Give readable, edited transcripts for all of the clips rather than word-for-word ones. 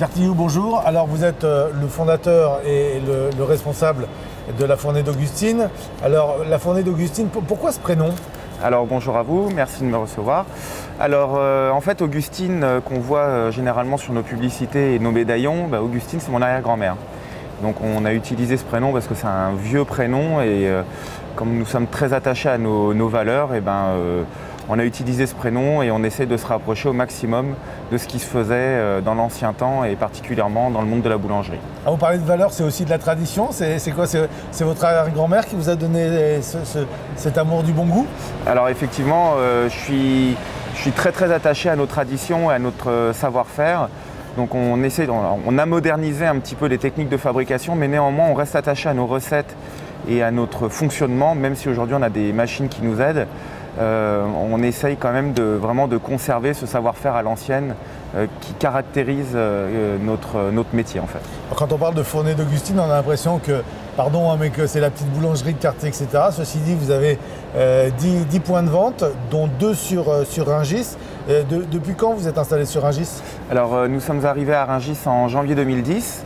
Pierre Tillou, bonjour. Alors vous êtes le fondateur et le responsable de la Fournée d'Augustine. Alors la Fournée d'Augustine, pourquoi ce prénom? Alors bonjour à vous, merci de me recevoir. Alors en fait Augustine qu'on voit généralement sur nos publicités et nos médaillons, Augustine c'est mon arrière-grand-mère. Donc on a utilisé ce prénom parce que c'est un vieux prénom et comme nous sommes très attachés à nos valeurs, on a utilisé ce prénom et on essaie de se rapprocher au maximum de ce qui se faisait dans l'ancien temps et particulièrement dans le monde de la boulangerie. Ah, vous parlez de valeurs, c'est aussi de la tradition. C'est quoi? C'est votre arrière-grand-mère qui vous a donné cet amour du bon goût? Alors effectivement, je suis très attaché à nos traditions et à notre savoir-faire. Donc on a modernisé un petit peu les techniques de fabrication, mais néanmoins on reste attaché à nos recettes et à notre fonctionnement, même si aujourd'hui on a des machines qui nous aident. On essaye quand même vraiment de conserver ce savoir-faire à l'ancienne qui caractérise notre métier en fait. Quand on parle de Fournée d'Augustine, on a l'impression que, pardon, mais que c'est la petite boulangerie de quartier, etc. Ceci dit, vous avez 10 points de vente, dont 2 sur Rungis. Depuis quand vous êtes installé sur Rungis? Alors nous sommes arrivés à Rungis en janvier 2010.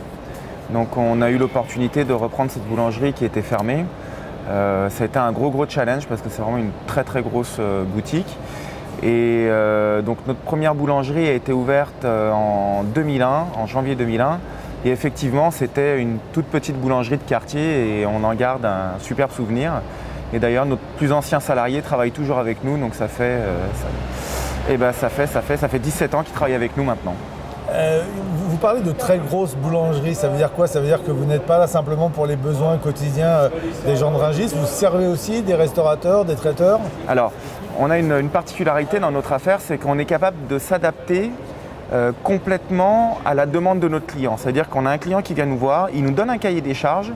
Donc on a eu l'opportunité de reprendre cette boulangerie qui était fermée. Ça a été un gros challenge parce que c'est vraiment une très grosse boutique. Et donc notre première boulangerie a été ouverte en 2001, en janvier 2001. Et effectivement, c'était une toute petite boulangerie de quartier et on en garde un superbe souvenir. Et d'ailleurs, notre plus ancien salarié travaille toujours avec nous, donc ça fait 17 ans qu'il travaille avec nous maintenant. Vous parlez de très grosses boulangeries, ça veut dire quoi? Ça veut dire que vous n'êtes pas là simplement pour les besoins quotidiens des gens de Rungis, vous servez aussi des restaurateurs, des traiteurs? Alors, on a une particularité dans notre affaire, c'est qu'on est capable de s'adapter complètement à la demande de notre client. C'est-à-dire qu'on a un client qui vient nous voir, il nous donne un cahier des charges,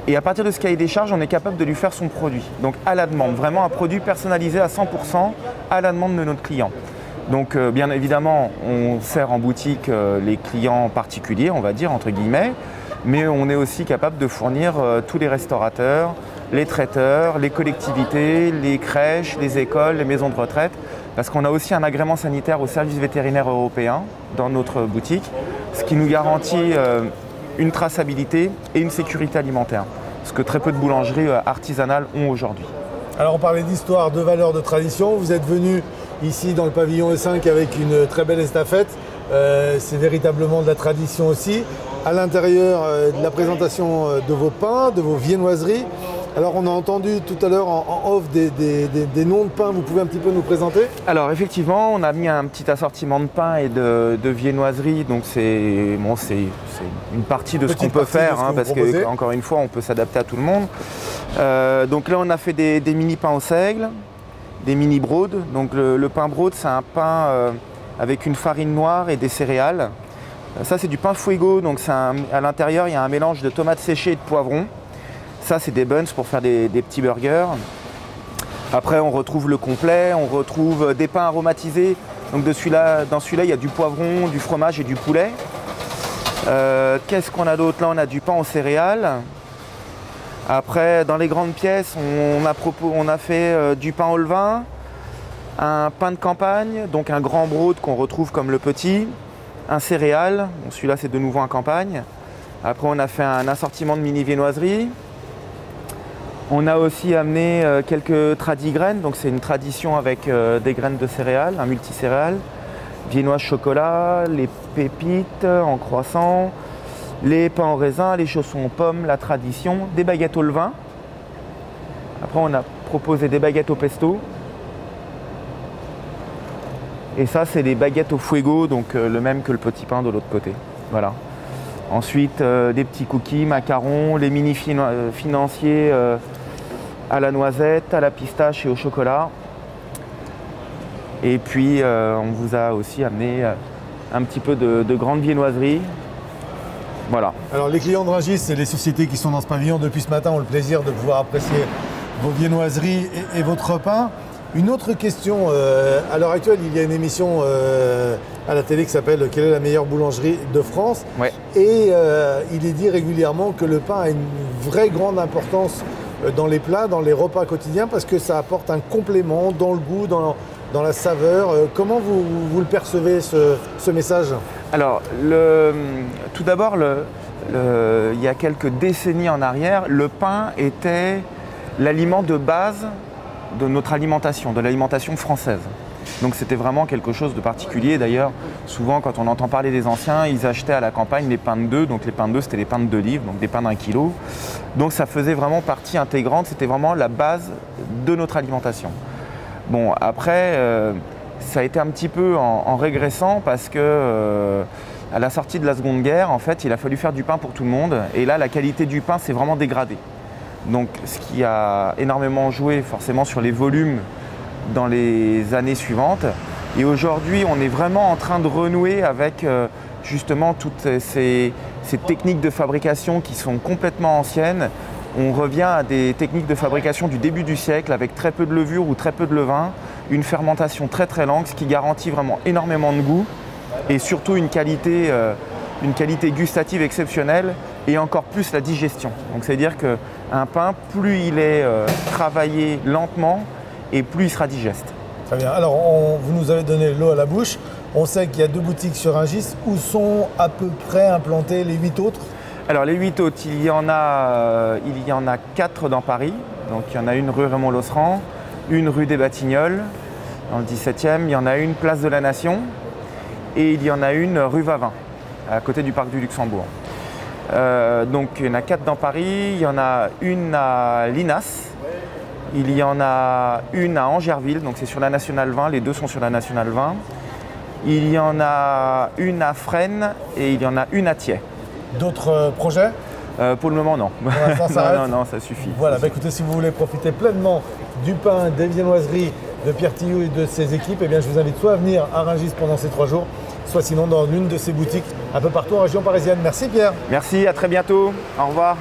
et à partir de ce cahier des charges, on est capable de lui faire son produit. Donc à la demande, vraiment un produit personnalisé à 100% à la demande de notre client. Donc bien évidemment, on sert en boutique les clients particuliers, on va dire, entre guillemets, mais on est aussi capable de fournir tous les restaurateurs, les traiteurs, les collectivités, les crèches, les écoles, les maisons de retraite, parce qu'on a aussi un agrément sanitaire au service vétérinaire européen dans notre boutique, ce qui nous garantit une traçabilité et une sécurité alimentaire, ce que très peu de boulangeries artisanales ont aujourd'hui. Alors on parlait d'histoire, de valeurs, de tradition. Vous êtes venu ici dans le pavillon E5 avec une très belle estafette. C'est véritablement de la tradition aussi. À l'intérieur de la présentation de vos pains, de vos viennoiseries. Alors on a entendu tout à l'heure en off des noms de pains. Vous pouvez un petit peu nous présenter? Alors effectivement, on a mis un petit assortiment de pains et de viennoiseries. Donc c'est une partie de ce qu'on peut faire, parce que encore une fois, on peut s'adapter à tout le monde. Donc là, on a fait des mini pains au seigle, des mini broads. Donc le pain broad, c'est un pain avec une farine noire et des céréales. Ça, c'est du pain fuego. Donc à l'intérieur, il y a un mélange de tomates séchées et de poivrons. Ça, c'est des buns pour faire des petits burgers. Après, on retrouve le complet, on retrouve des pains aromatisés. Donc dans celui-là, il y a du poivron, du fromage et du poulet. Qu'est-ce qu'on a d'autre? Là, on a du pain aux céréales. Après, dans les grandes pièces, on a fait du pain au levain, un pain de campagne, donc un grand broad qu'on retrouve comme le petit, un céréal, bon, celui-là c'est de nouveau un campagne. Après, on a fait un assortiment de mini viennoiseries. On a aussi amené quelques tradigraines, donc c'est une tradition avec des graines de céréales, un multicéréales, viennoise chocolat, les pépites en croissant, les pains au raisin, les chaussons aux pommes, la tradition, des baguettes au levain. Après, on a proposé des baguettes au pesto. Et ça, c'est des baguettes au fuego, donc le même que le petit pain de l'autre côté. Voilà. Ensuite, des petits cookies, macarons, les mini financiers à la noisette, à la pistache et au chocolat. Et puis, on vous a aussi amené un petit peu de grandes viennoiseries. Voilà. Alors les clients de Rungis et les sociétés qui sont dans ce pavillon depuis ce matin ont le plaisir de pouvoir apprécier vos viennoiseries et votre pain. Une autre question, à l'heure actuelle, il y a une émission à la télé qui s'appelle « Quelle est la meilleure boulangerie de France ?» Ouais. Et il est dit régulièrement que le pain a une vraie grande importance dans les plats, dans les repas quotidiens, parce que ça apporte un complément dans le goût, dans la saveur. Comment vous le percevez, ce message? Alors, tout d'abord, il y a quelques décennies en arrière, le pain était l'aliment de base de notre alimentation, de l'alimentation française. Donc c'était vraiment quelque chose de particulier. D'ailleurs, souvent quand on entend parler des anciens, ils achetaient à la campagne les pains de 2. Donc les pains de 2, c'était les pains de 2 livres, donc des pains d'1 kilo. Donc ça faisait vraiment partie intégrante, c'était vraiment la base de notre alimentation. Bon, après, ça a été un petit peu en régressant parce que à la sortie de la Seconde Guerre, en fait, il a fallu faire du pain pour tout le monde. Et là, la qualité du pain s'est vraiment dégradée. Donc ce qui a énormément joué forcément sur les volumes dans les années suivantes. Et aujourd'hui, on est vraiment en train de renouer avec justement toutes ces techniques de fabrication qui sont complètement anciennes. On revient à des techniques de fabrication du début du siècle avec très peu de levure ou très peu de levain, une fermentation très très lente, ce qui garantit vraiment énormément de goût et surtout une qualité gustative exceptionnelle et encore plus la digestion. Donc c'est-à-dire qu'un pain, plus il est travaillé lentement, et plus il sera digeste. Très bien. Alors, vous nous avez donné l'eau à la bouche. On sait qu'il y a 2 boutiques sur Rungis. Où sont à peu près implantés les 8 autres? Alors, les 8 autres, il y en a 4 dans Paris. Donc, il y en a une rue Raymond-Losserand, une rue des Batignolles, dans le 17e. Il y en a une place de la Nation et il y en a une rue Vavin, à côté du parc du Luxembourg. Donc, il y en a 4 dans Paris. Il y en a une à Linas. Il y en a une à Angerville, donc c'est sur la Nationale 20, les 2 sont sur la Nationale 20. Il y en a une à Fresnes et il y en a une à Thiais. D'autres projets? Pour le moment, non. Non, ça suffit. Voilà, écoutez, si vous voulez profiter pleinement du pain, des viennoiseries de Pierre Tillou et de ses équipes, eh bien, je vous invite soit à venir à Rungis pendant ces 3 jours, soit sinon dans l'une de ses boutiques un peu partout en région parisienne. Merci Pierre. Merci, à très bientôt. Au revoir.